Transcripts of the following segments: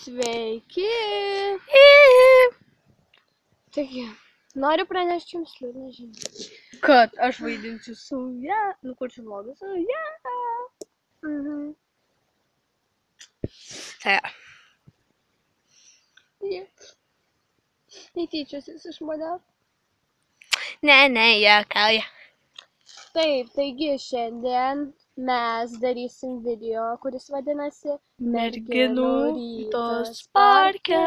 Sveiki! Taigi, noriu pranešti jums liūdną žinią. Kad aš vaidinsiu saują, nukursiu vlogą saują. Tai. Netyčiosis iš manęs. Ne, juokauja. Taip, taigi šiandien mes darysim video, kuris vadinasi Merginų rytas parke.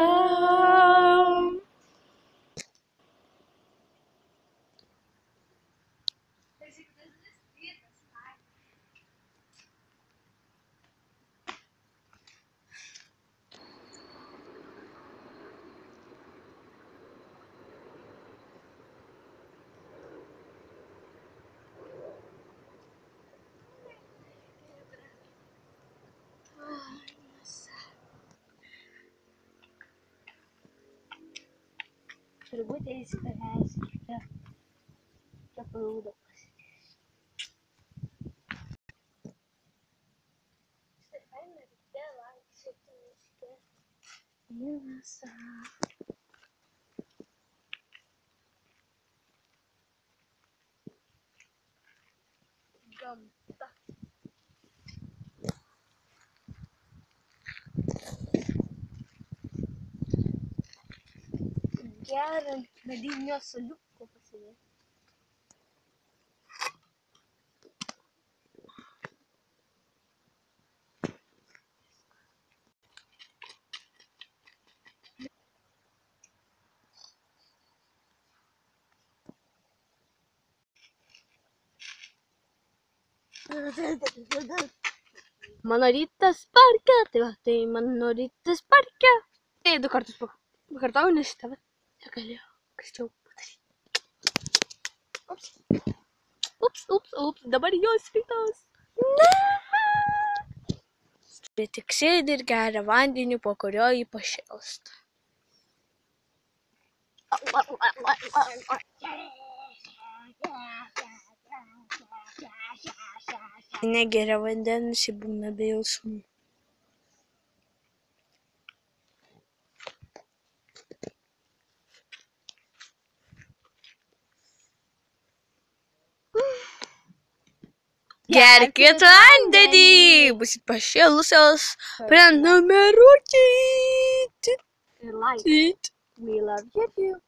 Turbūt eisi paleisti. Čia prūdo pasidėsiu. Štai faina ryte vaikščioti miške. Vienasa. Gamta. Gerą medinio suoliuko pasidėti. Mano rytas parke, tai mano rytas parke. Tai 2 kartus pakartojau, nes šitą negalėjau greičiau padaryti. Ups, dabar jos rytas. Bet tik sėdi ir geria vandenį, po kurio jį pašėlsta. Negeria vandens, jį būna be jausmų. Gerkit vandenį, būsit pašėlusios, prenumeruokit. Ir like. We love you.